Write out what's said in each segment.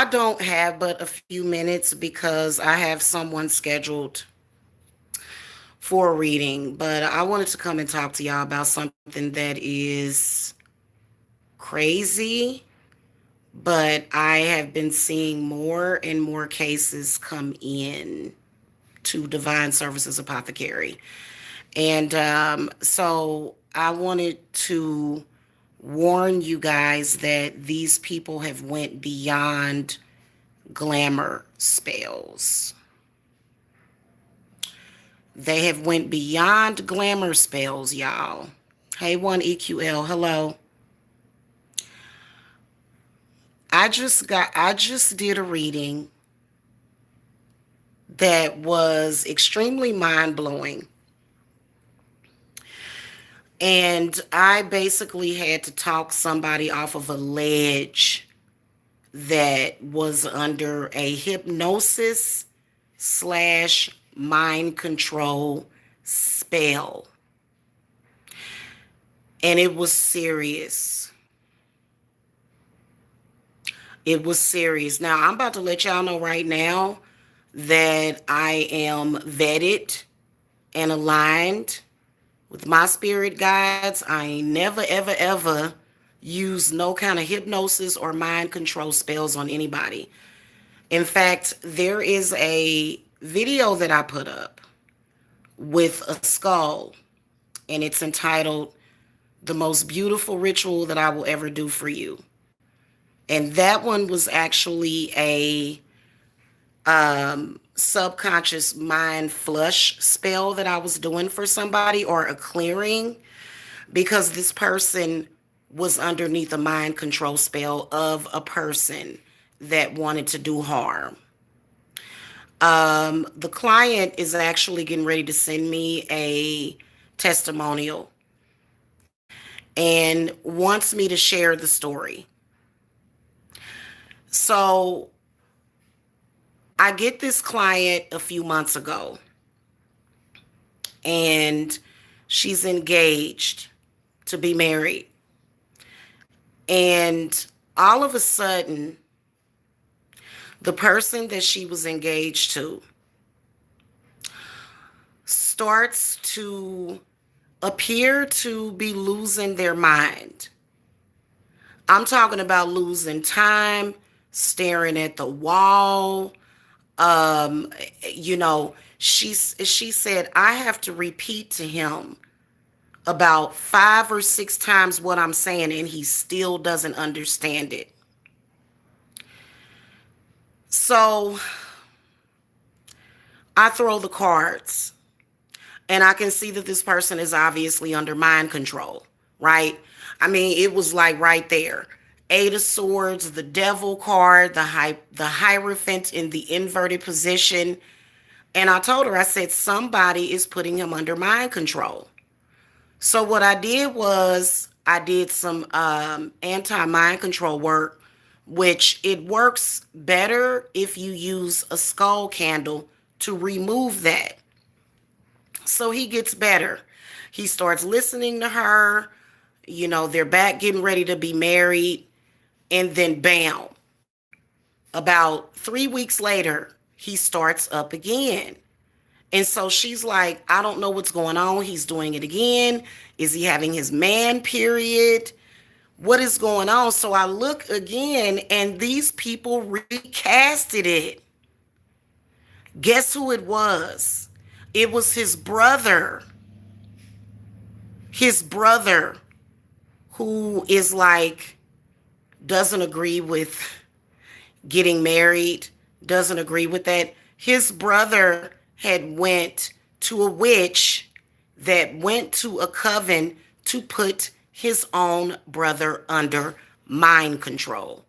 I don't have but a few minutes because I have someone scheduled for a reading, but I wanted to come and talk to y'all about something that is crazy, but I have been seeing more and more cases come in to Divine Services Apothecary. And so I wanted to warn you guys that these people have went beyond glamour spells. They have went beyond glamour spells, y'all. Hey, 1EQL, hello. I just did a reading that was extremely mind-blowing. And I basically had to talk somebody off of a ledge that was under a hypnosis slash mind control spell. And it was serious. It was serious. Now, I'm about to let y'all know right now that I am vetted and aligned with my spirit guides. I ain't never, ever, ever used no kind of hypnosis or mind control spells on anybody. In fact, there is a video that I put up with a skull, and it's entitled "The Most Beautiful Ritual That I Will Ever Do for You." And that one was actually a subconscious mind flush spell that I was doing for somebody, or a clearing, because this person was underneath a mind control spell of a person that wanted to do harm. The client is actually getting ready to send me a testimonial and wants me to share the story. So I get this client a few months ago, and she's engaged to be married. And all of a sudden, the person that she was engaged to starts to appear to be losing their mind. I'm talking about losing time, staring at the wall. She said, I have to repeat to him about 5 or 6 times what I'm saying, and he still doesn't understand it. So I throw the cards, and I can see that this person is obviously under mind control, right? I mean, it was like right there. 8 of Swords, the Devil card, the Hierophant in the inverted position. And I told her, I said, somebody is putting him under mind control. So what I did was I did some anti-mind control work, which it works better if you use a skull candle to remove that. So he gets better. He starts listening to her. They're back getting ready to be married. And then bam, about 3 weeks later, he starts up again. And so she's like, I don't know what's going on. He's doing it again. Is he having his man period? What is going on? So I look again, and these people recasted it. Guess who it was? It was his brother. His brother, who is like, doesn't agree with getting married, doesn't agree with that. His brother had went to a witch that went to a coven to put his own brother under mind control.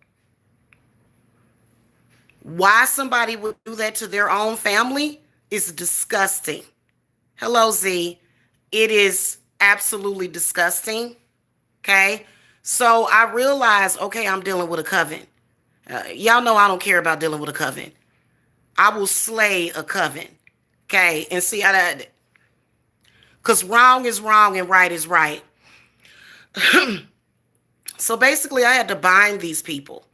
Why somebody would do that to their own family is disgusting. Hello, Z. It is absolutely disgusting. Okay? So I realized, okay, I'm dealing with a coven. Y'all know I don't care about dealing with a coven. I will slay a coven. Okay? And see, because wrong is wrong and right is right. So basically, I had to bind these people.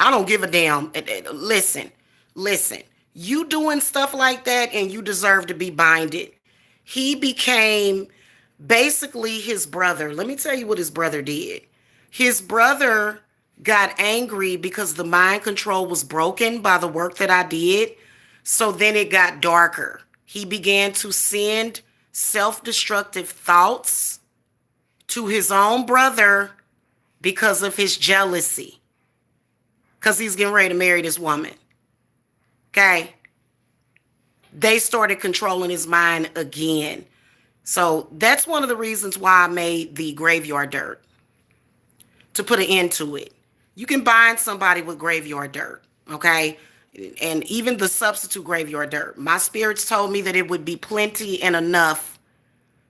I don't give a damn. Listen, listen. You doing stuff like that and you deserve to be binded. He became basically his brother. Let me tell you what his brother did. His brother got angry because the mind control was broken by the work that I did. So then it got darker. He began to send self-destructive thoughts to his own brother because of his jealousy. Because he's getting ready to marry this woman. Okay? They started controlling his mind again. So that's one of the reasons why I made the graveyard dirt, to put an end to it. You can bind somebody with graveyard dirt, okay? And even the substitute graveyard dirt. My spirits told me that it would be plenty and enough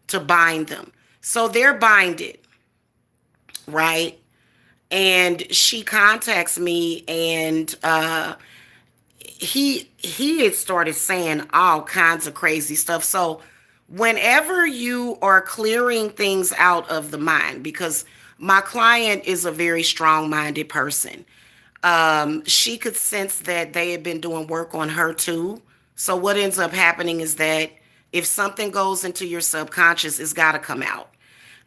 to bind them. So they're binded, right? And she contacts me, and he had started saying all kinds of crazy stuff. So whenever you are clearing things out of the mind, because my client is a very strong-minded person, she could sense that they had been doing work on her too. So what ends up happening is that if something goes into your subconscious, it's got to come out.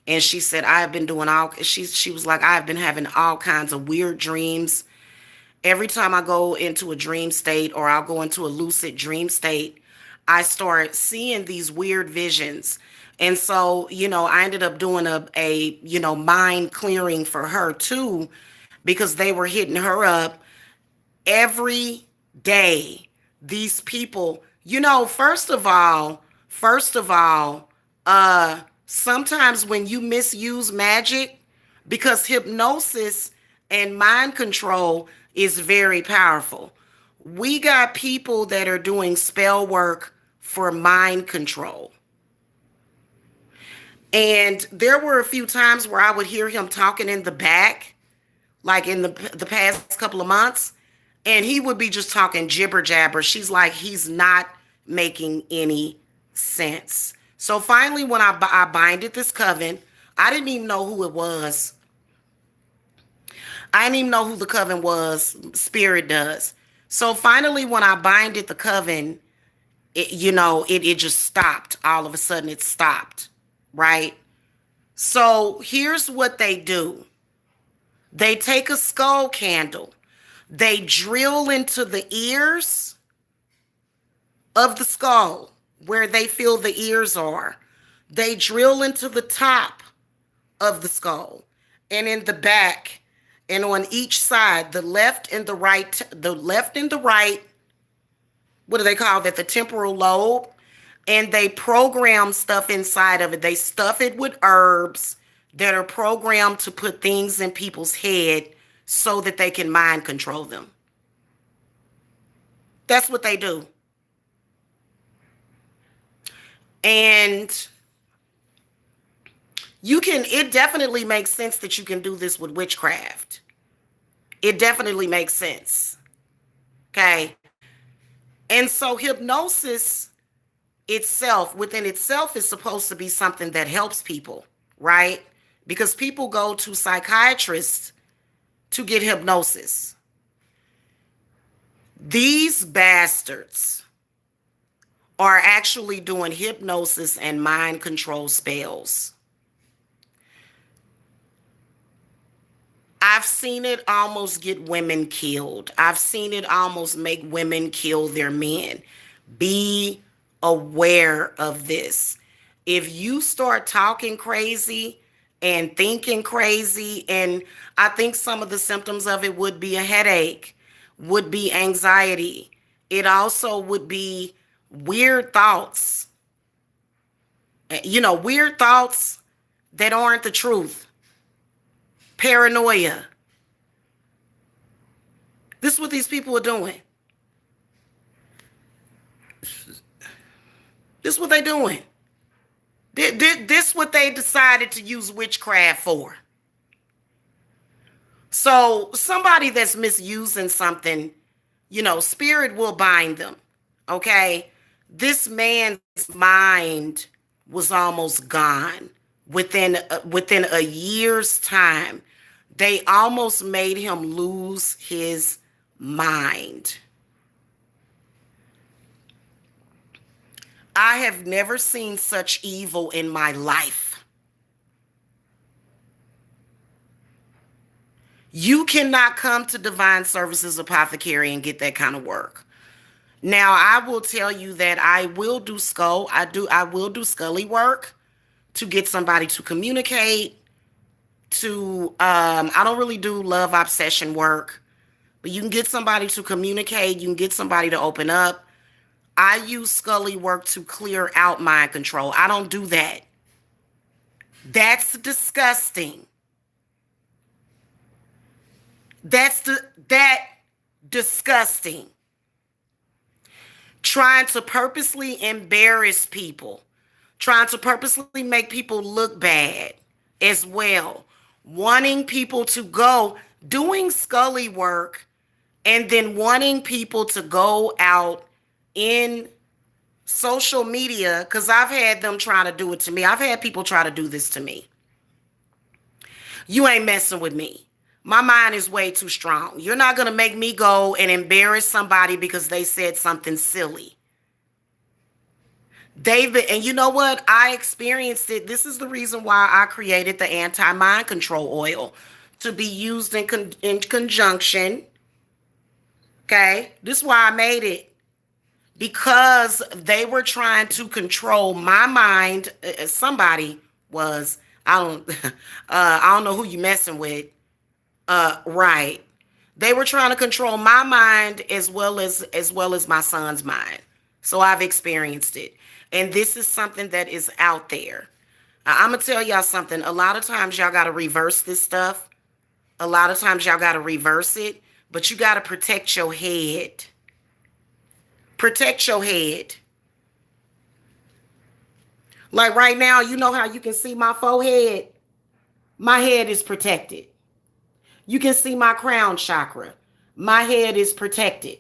And she said, I've been doing she was like, I've been having all kinds of weird dreams. Every time I go into a dream state, or I'll go into a lucid dream state, I start seeing these weird visions. And so, I ended up doing a mind clearing for her too, because they were hitting her up every day. These people, first of all, sometimes when you misuse magic, because hypnosis and mind control is very powerful. We got people that are doing spell work for mind control. And there were a few times where I would hear him talking in the back, like in the past couple of months, and he would be just talking jibber jabber. She's like, he's not making any sense. So finally, when I binded this coven, I didn't even know who it was. I didn't even know who the coven was. Spirit does. So finally, when I binded the coven, it just stopped. All of a sudden, it stopped, right? So here's what they do. They take a skull candle. They drill into the ears of the skull, where they feel the ears are. They drill into the top of the skull, and in the back, and on each side, the left and the right, what do they call that? The temporal lobe. And they program stuff inside of it. They stuff it with herbs that are programmed to put things in people's head so that they can mind control them. That's what they do. And it definitely makes sense that you can do this with witchcraft. It definitely makes sense. Okay. And so hypnosis within itself is supposed to be something that helps people, right? Because people go to psychiatrists to get hypnosis. These bastards are actually doing hypnosis and mind control spells. I've seen it almost get women killed. I've seen it almost make women kill their men. Be aware of this. If you start talking crazy and thinking crazy, and I think some of the symptoms of it would be a headache, would be anxiety. It also would be weird thoughts. Weird thoughts that aren't the truth. Paranoia. This is what these people are doing. This is what they're doing. This is what they decided to use witchcraft for. So somebody that's misusing something, spirit will bind them. Okay? This man's mind was almost gone within a year's time. They almost made him lose his mind. I have never seen such evil in my life. You cannot come to Divine Services Apothecary and get that kind of work. Now, I will tell you that I will do I will do Scully work to get somebody to communicate, to I don't really do love obsession work, but you can get somebody to communicate, you can get somebody to open up. I use Scully work to clear out mind control. I don't do that. That's disgusting. That disgusting. Trying to purposely embarrass people, trying to purposely make people look bad as well, wanting people to go, doing Scully work, and then wanting people to go out in social media, because I've had them trying to do it to me. I've had people try to do this to me. You ain't messing with me. My mind is way too strong. You're not going to make me go and embarrass somebody because they said something silly. And you know what? I experienced it. This is the reason why I created the anti-mind control oil, to be used in conjunction. Okay? This is why I made it. Because they were trying to control my mind. Somebody was, I don't know who you messing with. Right. They were trying to control my mind as well as my son's mind. So I've experienced it. And this is something that is out there. I'm going to tell y'all something. A lot of times y'all got to reverse this stuff. A lot of times y'all got to reverse it, but you got to protect your head. Protect your head. Like right now, you know how you can see my forehead? My head is protected. You can see my crown chakra. My head is protected.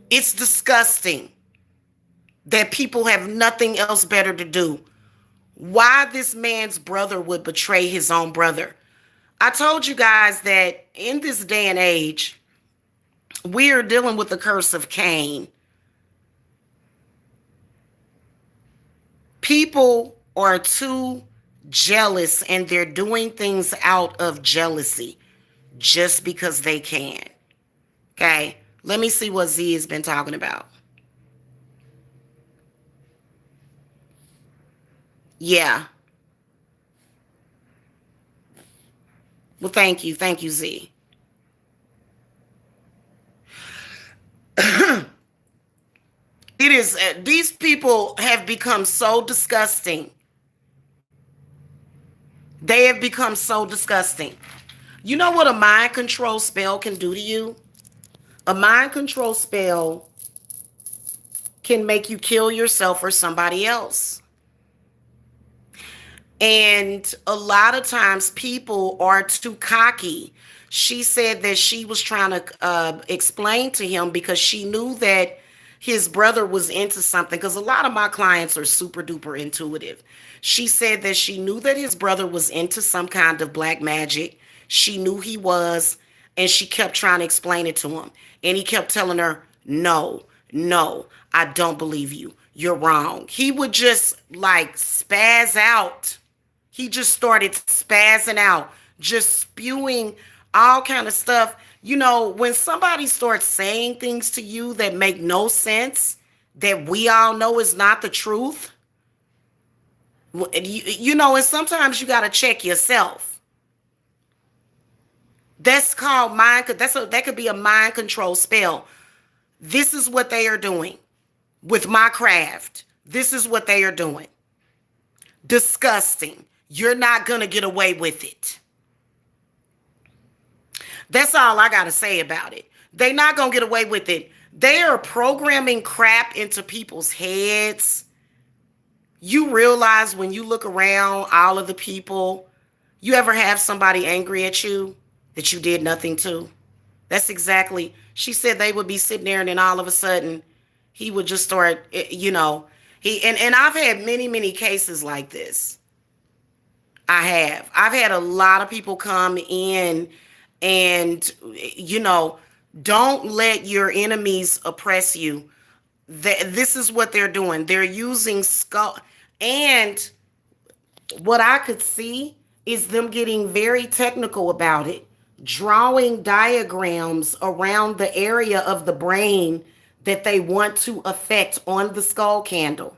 It's disgusting that people have nothing else better to do. Why this man's brother would betray his own brother. I told you guys that in this day and age, we are dealing with the curse of Cain. People are too jealous, and they're doing things out of jealousy just because they can. Okay, let me see what Z has been talking about. Yeah. Well, thank you, Z. It is, these people have become so disgusting. They have become so disgusting. You know what a mind control spell can do to you? A mind control spell can make you kill yourself or somebody else. And a lot of times people are too cocky. She said that she was trying to explain to him, because she knew that his brother was into something, because a lot of my clients are super duper intuitive. She said that she knew that his brother was into some kind of black magic. She knew he was, and she kept trying to explain it to him. And he kept telling her, no, I don't believe you. You're wrong. He would just like spaz out. He just started spazzing out, just spewing all kind of stuff. You know, when somebody starts saying things to you that make no sense, that we all know is not the truth, you know, and sometimes you got to check yourself. That's called that could be a mind control spell. This is what they are doing with my craft. This is what they are doing. Disgusting. You're not going to get away with it. That's all I got to say about it. They're not going to get away with it. They are programming crap into people's heads. You realize when you look around all of the people, you ever have somebody angry at you that you did nothing to? That's exactly, she said they would be sitting there and then all of a sudden he would just start, you know, and I've had many cases like this. I have. I've had a lot of people come in and, you know, don't let your enemies oppress you. This is what they're doing. They're using skull. And what I could see is them getting very technical about it, drawing diagrams around the area of the brain that they want to affect on the skull candle.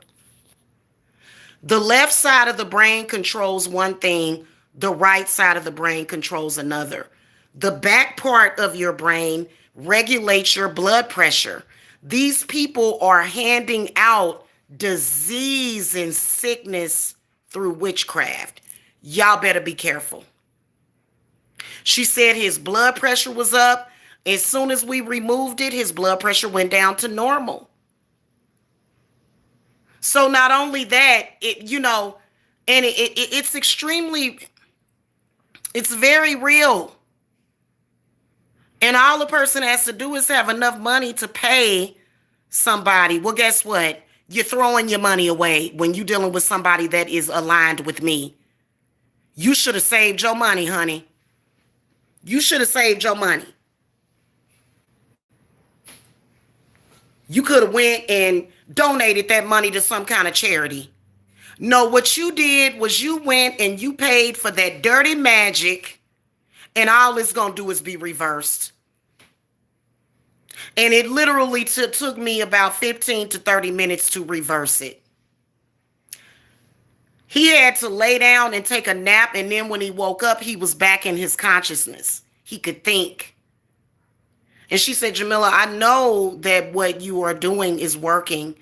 The left side of the brain controls one thing, the right side of the brain controls another. The back part of your brain regulates your blood pressure. These people are handing out disease and sickness through witchcraft. Y'all better be careful. She said his blood pressure was up. As soon as we removed it, his blood pressure went down to normal. So not only that, it's extremely, it's very real. And all the person has to do is have enough money to pay somebody. Well, guess what? You're throwing your money away when you're dealing with somebody that is aligned with me. You should have saved your money, honey. You should have saved your money. You could have went and donated that money to some kind of charity. No, what you did was you went and you paid for that dirty magic, and all it's going to do is be reversed. And it literally took me about 15 to 30 minutes to reverse it. He had to lay down and take a nap, and then when he woke up, he was back in his consciousness. He could think. And she said, Jamila, I know that what you are doing is working,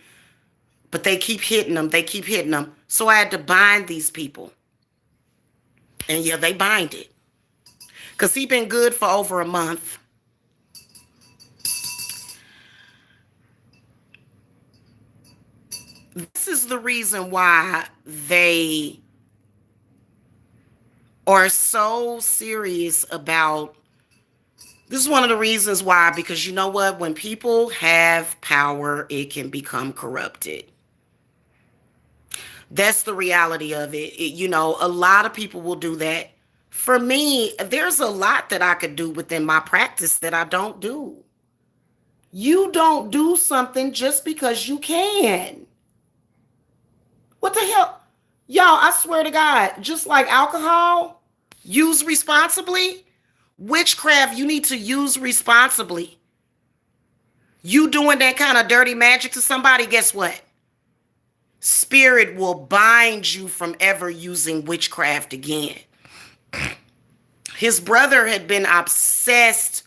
but they keep hitting them. They keep hitting them. So I had to bind these people. And yeah, they bind it. Because he been good for over a month. This is the reason why they are so serious about. This is one of the reasons why, because you know what? When people have power, it can become corrupted. That's the reality of it. A lot of people will do that. For me, there's a lot that I could do within my practice that I don't do. You don't do something just because you can. What the hell? Y'all, I swear to God, just like alcohol, use responsibly. Witchcraft, you need to use responsibly. You doing that kind of dirty magic to somebody, guess what? Spirit will bind you from ever using witchcraft again. His brother had been obsessed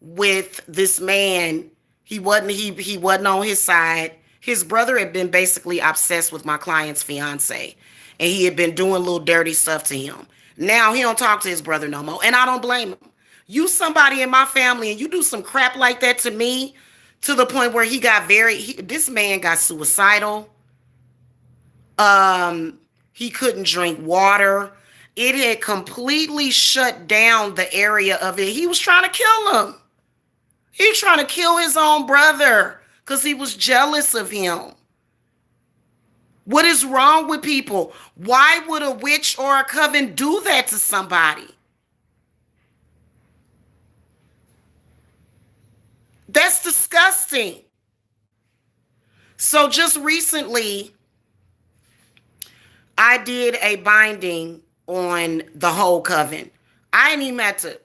with this man. He wasn't on his side. His brother had been basically obsessed with my client's fiance, and he had been doing little dirty stuff to him. Now he don't talk to his brother no more, and I don't blame him. You somebody in my family and you do some crap like that to me, to the point where this man got suicidal. He couldn't drink water. It had completely shut down the area of it. He was trying to kill him. He was trying to kill his own brother because he was jealous of him. What is wrong with people? Why would a witch or a coven do that to somebody? That's disgusting. So just recently, I did a binding on the whole coven. I ain't even had to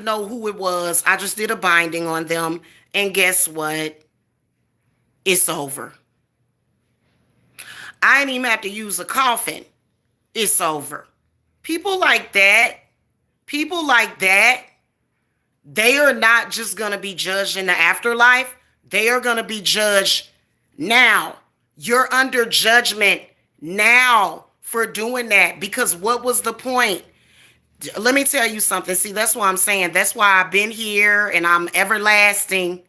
know who it was. I just did a binding on them. And guess what? It's over. I ain't even have to use a coffin. It's over. People like that, they are not just going to be judged in the afterlife. They are going to be judged now. You're under judgment now for doing that, because what was the point? Let me tell you something. See, that's why I'm saying, that's why I've been here and I'm everlasting.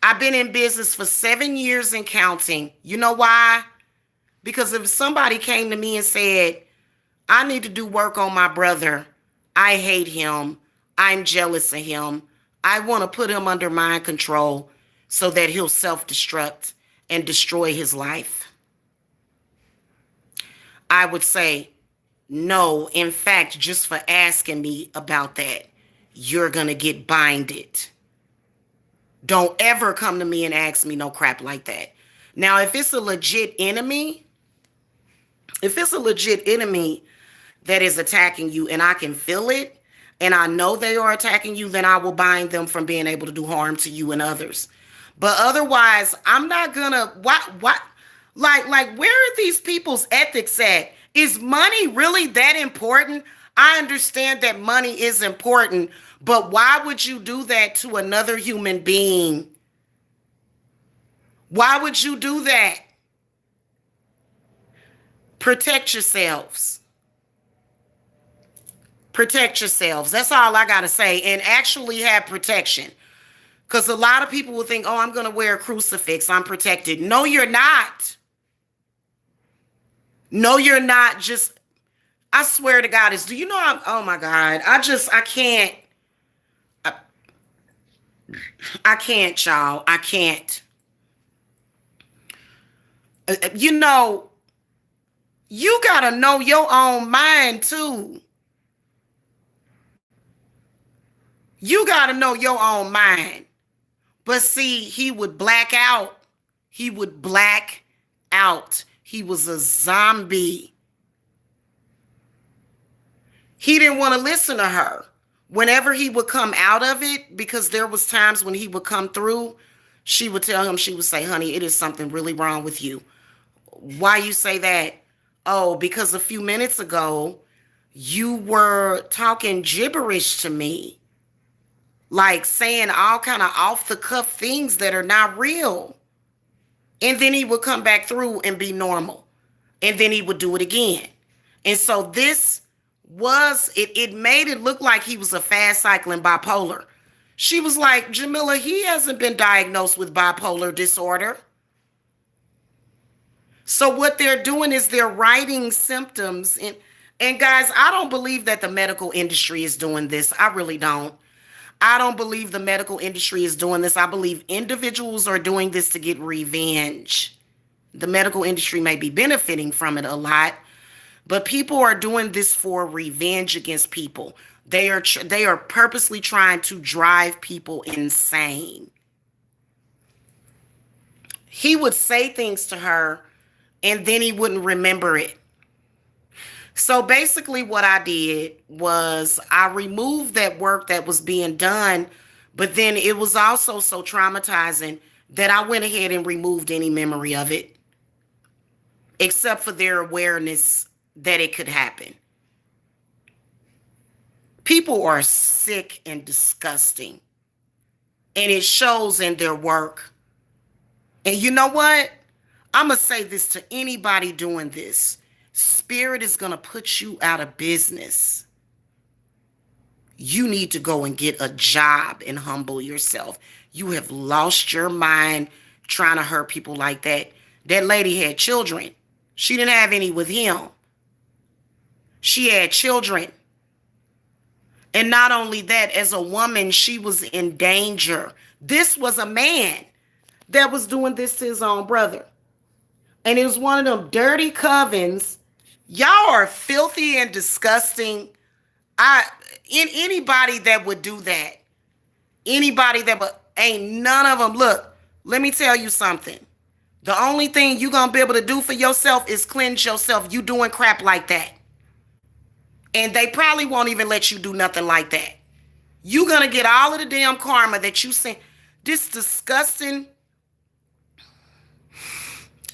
I've been in business for 7 years and counting. You know why? Because if somebody came to me and said, I need to do work on my brother, I hate him, I'm jealous of him, I want to put him under mind control so that he'll self-destruct and destroy his life, I would say, no, in fact, just for asking me about that, you're going to get binded. Don't ever come to me and ask me no crap like that. Now, if it's a legit enemy, that is attacking you and I can feel it and I know they are attacking you, then I will bind them from being able to do harm to you and others. But otherwise, I'm not gonna, what, like, where are these people's ethics at? Is money really that important? I understand that money is important, but why would you do that to another human being? Why would you do that? Protect yourselves. Protect yourselves. That's all I got to say. And actually have protection. Because a lot of people will think, oh, I'm going to wear a crucifix. I'm protected. No, you're not. No, you're not. Just, I swear to God, do you know, oh my God, I can't. I can't, y'all. I can't. You know, you got to know your own mind too. You got to know your own mind. But see, he would black out. He would black out. He was a zombie. He didn't want to listen to her. Whenever he would come out of it, because there was times when he would come through, she would tell him, she would say, honey, it is something really wrong with you. Why you say that? Oh, because a few minutes ago, you were talking gibberish to me. Like saying all kind of off the cuff things that are not real. And then he would come back through and be normal. And then he would do it again. And so this was, it made it look like he was a fast cycling bipolar. She was like, Jamila, he hasn't been diagnosed with bipolar disorder. So what they're doing is they're writing symptoms. And guys, I don't believe that the medical industry is doing this. I really don't. I don't believe the medical industry is doing this. I believe individuals are doing this to get revenge. The medical industry may be benefiting from it a lot, but people are doing this for revenge against people. They are purposely trying to drive people insane. He would say things to her and then he wouldn't remember it. So basically what I did was I removed that work that was being done, but then it was also so traumatizing that I went ahead and removed any memory of it, except for their awareness that it could happen. People are sick and disgusting, and it shows in their work. And you know what? I'm going to say this to anybody doing this. Spirit is going to put you out of business. You need to go and get a job and humble yourself. You have lost your mind trying to hurt people like that. That lady had children. She didn't have any with him. She had children. And not only that, as a woman, she was in danger. This was a man that was doing this to his own brother. And it was one of them dirty covens. Y'all are filthy and disgusting. Anybody that would do that, ain't none of them. Look, let me tell you something. The only thing you gonna be able to do for yourself is cleanse yourself. You doing crap like that. And they probably won't even let you do nothing like that. You gonna get all of the damn karma that you sent. This disgusting.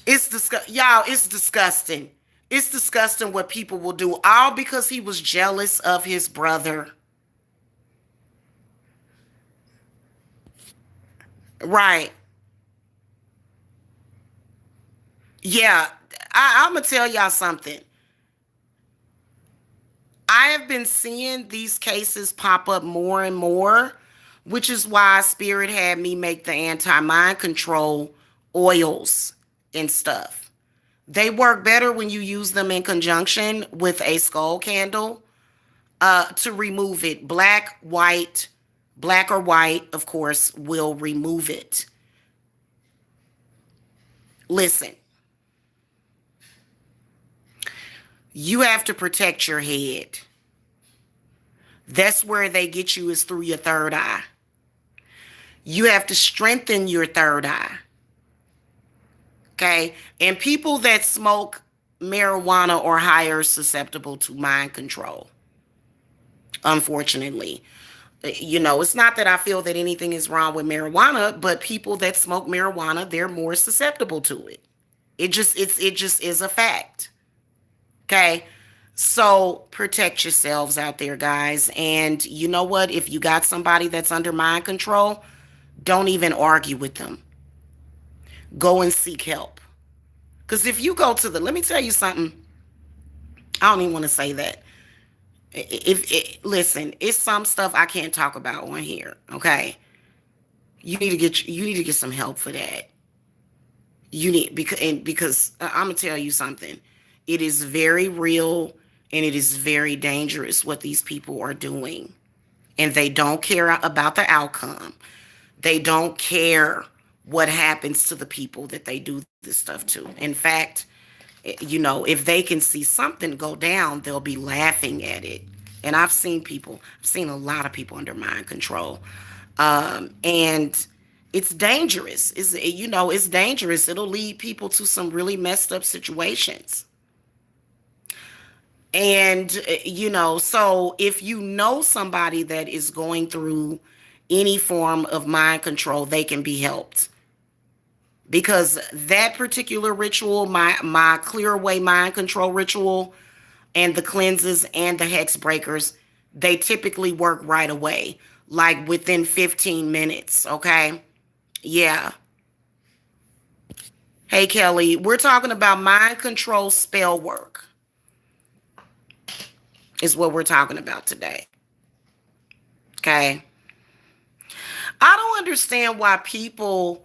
Y'all, it's disgusting. It's disgusting what people will do, all because he was jealous of his brother. Right. Yeah, I'm going to tell y'all something. I have been seeing these cases pop up more and more, which is why Spirit had me make the anti-mind control oils and stuff. They work better when you use them in conjunction with a skull candle to remove it. Black or white, of course, will remove it. Listen. You have to protect your head. That's where they get you, is through your third eye. You have to strengthen your third eye. Okay? And people that smoke marijuana or higher susceptible to mind control. Unfortunately. It's not that I feel that anything is wrong with marijuana, but people that smoke marijuana, they're more susceptible to it. It just is a fact. Okay? So protect yourselves out there, guys. And you know what? If you got somebody that's under mind control, don't even argue with them. Go and seek help. Because if you go to let me tell you something. I don't even want to say that. Listen, it's some stuff I can't talk about on here. Okay, you need to get some help for that. Because I'm gonna tell you something. It is very real and it is very dangerous what these people are doing, and they don't care about the outcome. They don't care what happens to the people that they do this stuff to. In fact, if they can see something go down, they'll be laughing at it. And I've seen a lot of people under mind control. And it's dangerous. It's dangerous. It'll lead people to some really messed up situations. And, so if you know somebody that is going through any form of mind control, they can be helped. Because that particular ritual, my clear away mind control ritual, and the cleanses and the hex breakers, they typically work right away, like within 15 minutes, okay? Yeah. Hey, Kelly, we're talking about mind control spell work is what we're talking about today, okay? I don't understand why people...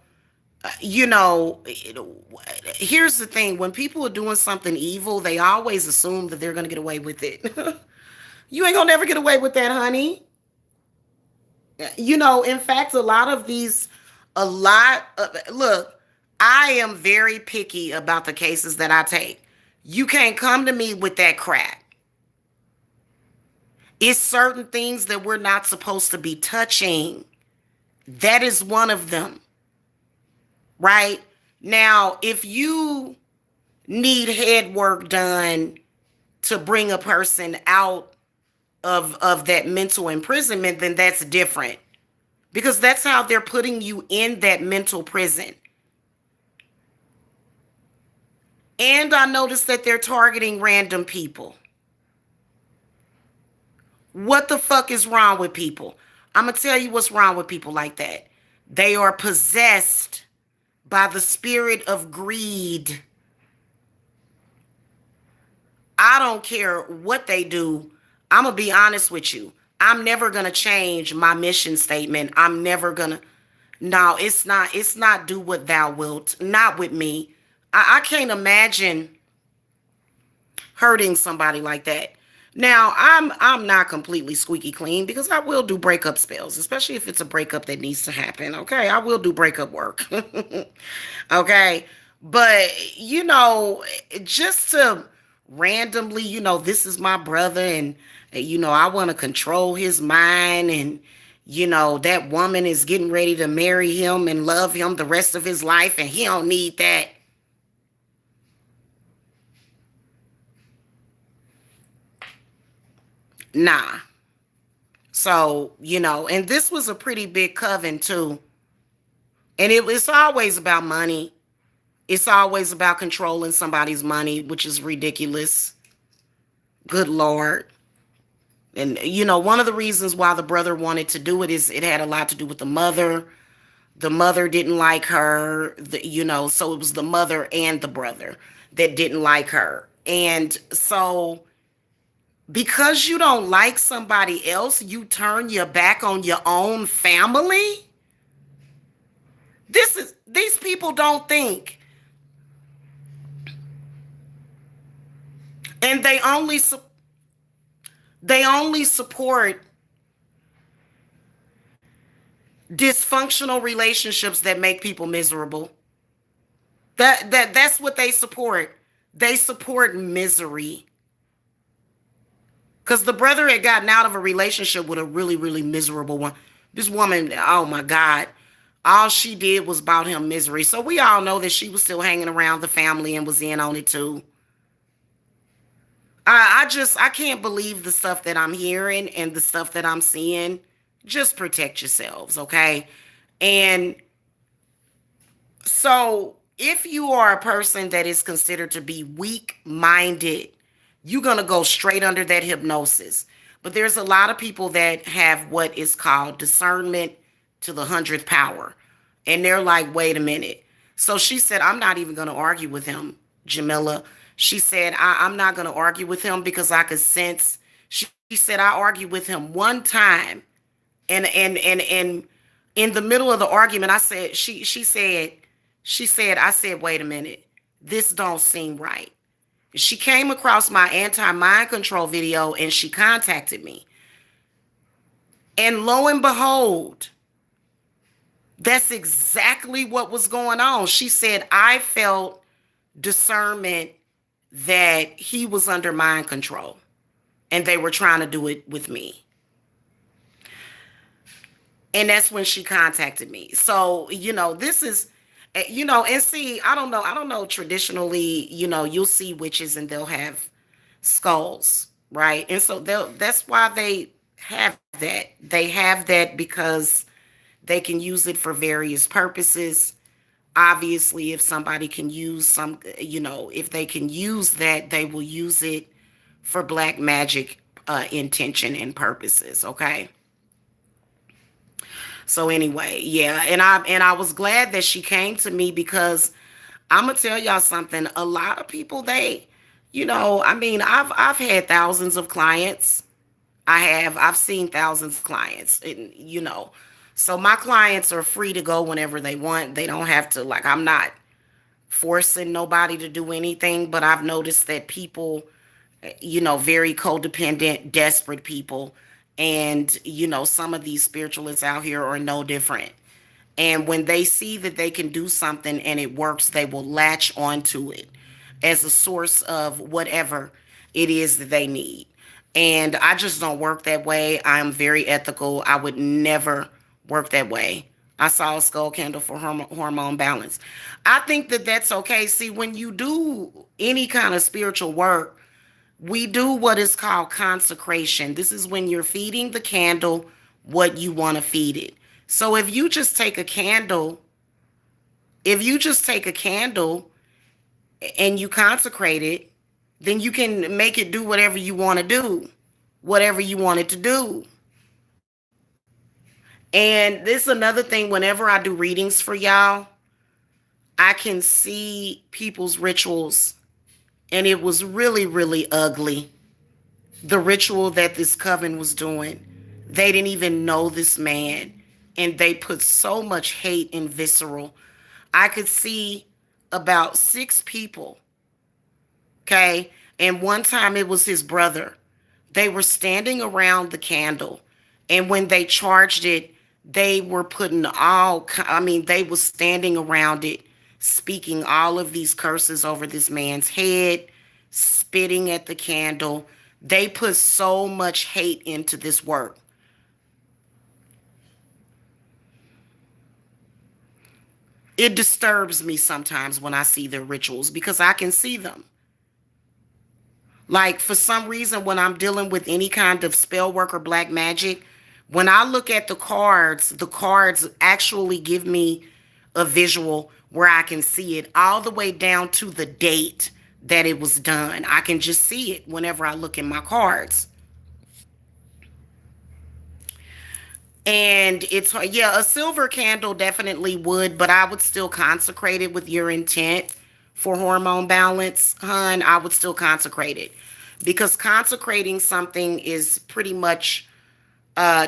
here's the thing. When people are doing something evil, they always assume that they're going to get away with it. You ain't going to never get away with that, honey. In fact, look, I am very picky about the cases that I take. You can't come to me with that crap. It's certain things that we're not supposed to be touching. That is one of them. Right? Now, if you need head work done to bring a person out of that mental imprisonment, then that's different. Because that's how they're putting you in that mental prison. And I noticed that they're targeting random people. What the fuck is wrong with people? I'm going to tell you what's wrong with people like that. They are possessed by the spirit of greed. I don't care what they do. I'm going to be honest with you. I'm never going to change my mission statement. I'm never going to. No, it's not do what thou wilt. Not with me. I can't imagine hurting somebody like that. Now, I'm not completely squeaky clean because I will do breakup spells, especially if it's a breakup that needs to happen. Okay, I will do breakup work. Okay, but just to randomly, this is my brother, and I want to control his mind, and that woman is getting ready to marry him and love him the rest of his life, and he don't need that. Nah. So, and this was a pretty big coven too. And it's always about money. It's always about controlling somebody's money, which is ridiculous. Good Lord. And, one of the reasons why the brother wanted to do it is it had a lot to do with the mother. The mother didn't like her, so it was the mother and the brother that didn't like her. And so because you don't like somebody else, you turn your back on your own family? These people don't think. And they only support dysfunctional relationships that make people miserable. That's what they support. They support misery. Because the brother had gotten out of a relationship with a really, really miserable one. This woman, oh my God, all she did was brought him misery. So we all know that she was still hanging around the family and was in on it too. I can't believe the stuff that I'm hearing and the stuff that I'm seeing. Just protect yourselves, okay? And so if you are a person that is considered to be weak minded, you're going to go straight under that hypnosis. But there's a lot of people that have what is called discernment to the hundredth power. And they're like, wait a minute. So she said, I'm not even going to argue with him, Jamila. She said, I'm not going to argue with him because I could sense. She said, I argued with him one time. And in the middle of the argument, I said, I said, wait a minute. This don't seem right. She came across my anti-mind control video and she contacted me. And lo and behold, that's exactly what was going on. She said, I felt discernment that he was under mind control and they were trying to do it with me. And that's when she contacted me. So, this is, and see, I don't know, traditionally, you'll see witches and they'll have skulls, right? And so that's why they have that. They have that because they can use it for various purposes. Obviously, if somebody can use if they can use that, they will use it for black magic intention and purposes, okay? So anyway, yeah, and I was glad that she came to me because I'm gonna tell y'all something. A lot of people, I mean, I've had thousands of clients. I've seen thousands of clients, and so my clients are free to go whenever they want. They don't have to, like, I'm not forcing nobody to do anything, but I've noticed that people, very codependent, desperate people. And, some of these spiritualists out here are no different. And when they see that they can do something and it works, they will latch onto it as a source of whatever it is that they need. And I just don't work that way. I'm very ethical. I would never work that way. I saw a skull candle for hormone balance. I think that that's okay. See, when you do any kind of spiritual work, we do what is called consecration. This is when you're feeding the candle what you want to feed it. So if you just take a candle and you consecrate it, then you can make it do whatever you want to do, whatever you want it to do. And this is another thing, whenever I do readings for y'all, I can see people's rituals, and it was really, really ugly. The ritual that this coven was doing. They didn't even know this man, and they put so much hate and visceral. I could see about 6 people, okay? And one time it was his brother. They were standing around the candle, and when they charged it, they were they were standing around it, speaking all of these curses over this man's head, spitting at the candle. They put so much hate into this work. It disturbs me sometimes when I see their rituals because I can see them. Like, for some reason, when I'm dealing with any kind of spell work or black magic, when I look at the cards actually give me a visual where I can see it all the way down to the date that it was done. I can just see it whenever I look in my cards. And it's, yeah, a silver candle definitely would, but I would still consecrate it with your intent for hormone balance, hun. I would still consecrate it because consecrating something is pretty much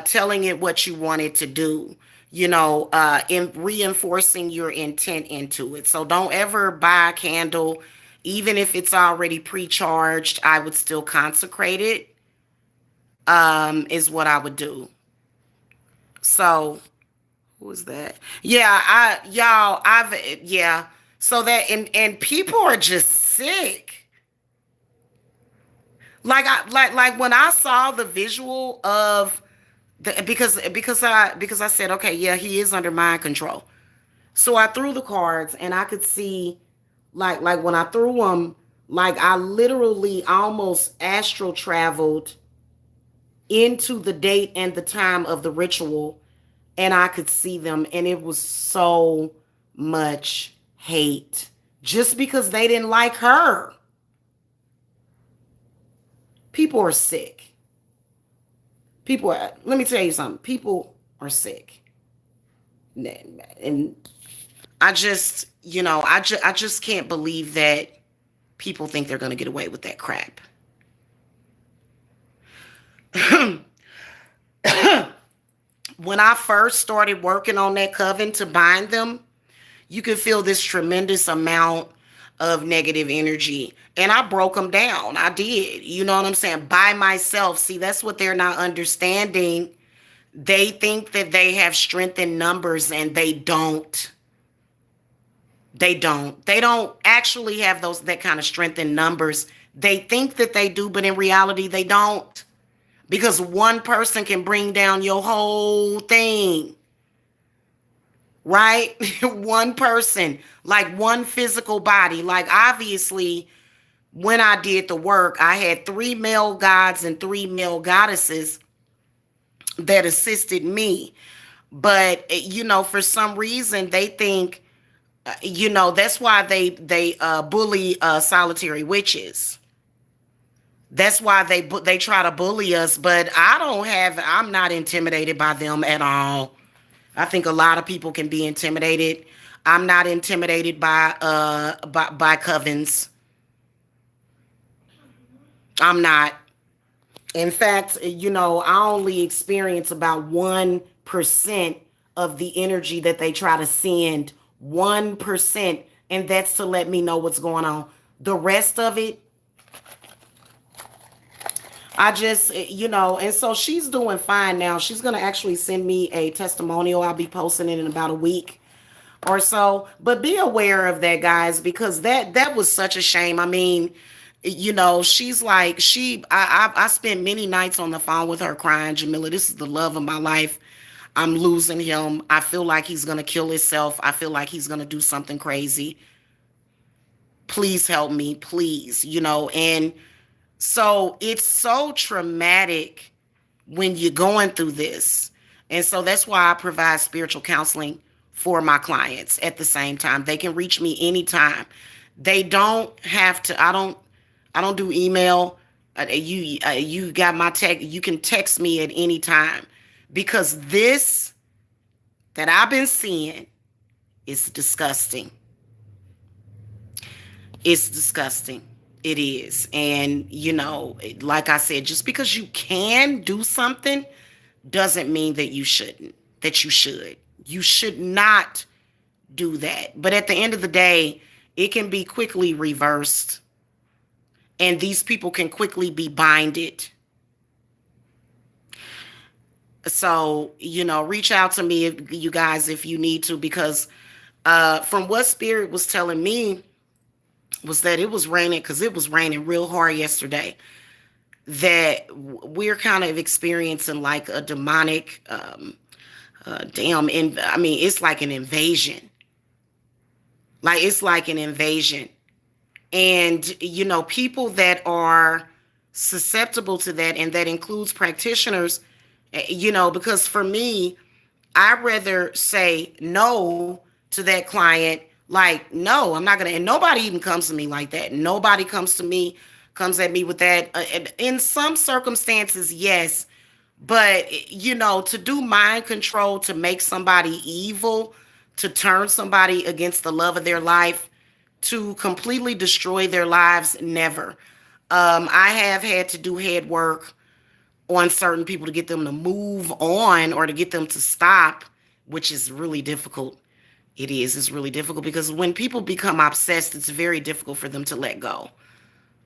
telling it what you want it to do, in reinforcing your intent into it. So don't ever buy a candle, even if it's already pre-charged. I would still consecrate it, is what I would do. So who is that? Yeah, yeah. So that, and people are just sick. Like when I saw the visual of because I said, okay, yeah, he is under mind control. So I threw the cards and I could see like when I threw them, like I literally almost astral traveled into the date and the time of the ritual, and I could see them, and it was so much hate just because they didn't like her. People are sick. Let me tell you something. People are sick. And I just can't believe that people think they're going to get away with that crap. When I first started working on that coven to bind them, you could feel this tremendous amount of negative energy. And I broke them down. I did. You know what I'm saying? By myself. See, that's what they're not understanding. They think that they have strength in numbers, and they don't. They don't. They don't actually have that kind of strength in numbers. They think that they do, but in reality, they don't. Because one person can bring down your whole thing. Right? One person, like one physical body. Like obviously, when I did the work, I had 3 male gods and 3 male goddesses that assisted me. But for some reason they think, that's why they bully solitary witches. That's why they try to bully us. But I'm not intimidated by them at all. I think a lot of people can be intimidated. I'm not intimidated by covens. I'm not. In fact, I only experience about 1% of the energy that they try to send. 1%. And that's to let me know what's going on. The rest of it, I just, and so she's doing fine now. She's going to actually send me a testimonial. I'll be posting it in about a week or so. But be aware of that, guys, because that was such a shame. I mean, she's like, I spent many nights on the phone with her crying, Jamila, this is the love of my life. I'm losing him. I feel like he's going to kill himself. I feel like he's going to do something crazy. Please help me, please, and so it's so traumatic when you're going through this. And so that's why I provide spiritual counseling for my clients at the same time. They can reach me anytime. They don't have to, I don't do email. You got my text. You can text me at any time because this that I've been seeing is disgusting. It's disgusting. It is. And, like I said, just because you can do something doesn't mean that you shouldn't, that you should. You should not do that. But at the end of the day, it can be quickly reversed. And these people can quickly be binded. So, reach out to me, you guys, if you need to, because from what Spirit was telling me was that it was raining, because it was raining real hard yesterday, that we're kind of experiencing like a demonic, it's like an invasion. Like, it's like an invasion. And, people that are susceptible to that, and that includes practitioners, because for me, I'd rather say no to that client. Like, no, I'm not going to, and nobody even comes to me like that. Nobody comes at me with that. In some circumstances, yes. But, to do mind control, to make somebody evil, to turn somebody against the love of their life, to completely destroy their lives, never. I have had to do head work on certain people to get them to move on or to get them to stop, which is really difficult. It's really difficult because when people become obsessed, it's very difficult for them to let go.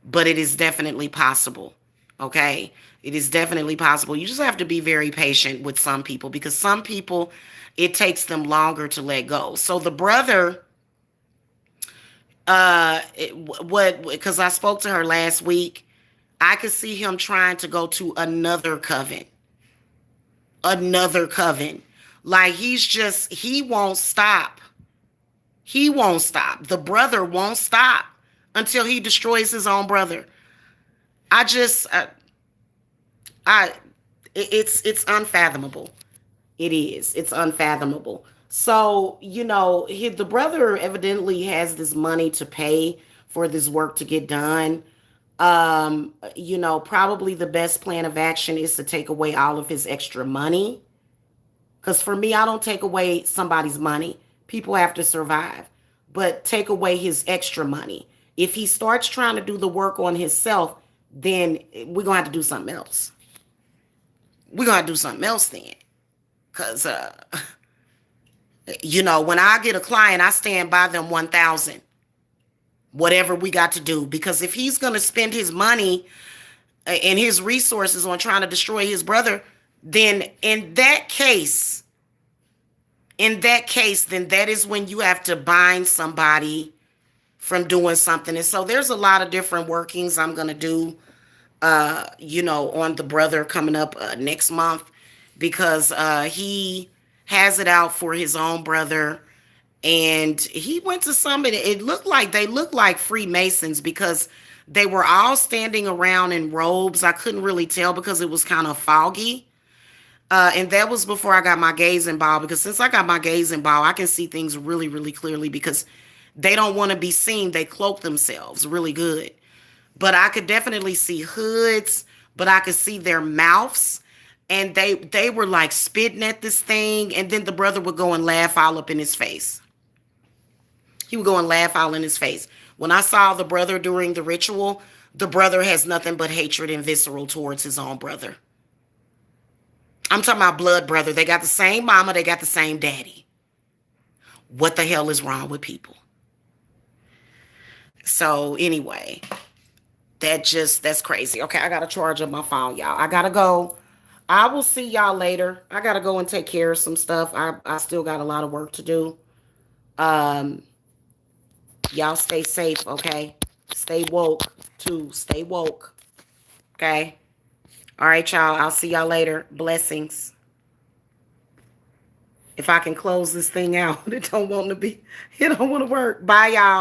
But it is definitely possible. Okay? It is definitely possible. You just have to be very patient with some people, because some people, it takes them longer to let go. So the brother, because I spoke to her last week, I could see him trying to go to another coven. Another coven. Like he won't stop. He won't stop. The brother won't stop until he destroys his own brother. I just, I, it's unfathomable. It is. It's unfathomable. So, the brother evidently has this money to pay for this work to get done. Probably the best plan of action is to take away all of his extra money. Because for me, I don't take away somebody's money. People have to survive. But take away his extra money. If he starts trying to do the work on himself, then we're going to have to do something else. We're going to do something else then. Because, when I get a client, I stand by them 1,000. Whatever we got to do. Because if he's going to spend his money and his resources on trying to destroy his brother, then in that case, then that is when you have to bind somebody from doing something. And so there's a lot of different workings I'm going to do, on the brother coming up next month, because he has it out for his own brother. And he went to somebody. They looked like Freemasons, because they were all standing around in robes. I couldn't really tell because it was kind of foggy. And that was before I got my gazing ball, because since I got my gazing ball, I can see things really, really clearly, because they don't want to be seen. They cloak themselves really good. But I could definitely see hoods, but I could see their mouths. And they were like spitting at this thing. And then the brother would go and laugh all up in his face. He would go and laugh all in his face. When I saw the brother during the ritual, the brother has nothing but hatred and visceral towards his own brother. I'm talking about blood brother. They got the same mama. They got the same daddy. What the hell is wrong with people? So anyway, that's crazy. Okay, I got to charge up my phone, y'all. I got to go. I will see y'all later. I got to go and take care of some stuff. I still got a lot of work to do. Y'all stay safe, okay? Stay woke, too. Stay woke, okay? All right, y'all. I'll see y'all later. Blessings. If I can close this thing out, it don't want to work. Bye, y'all.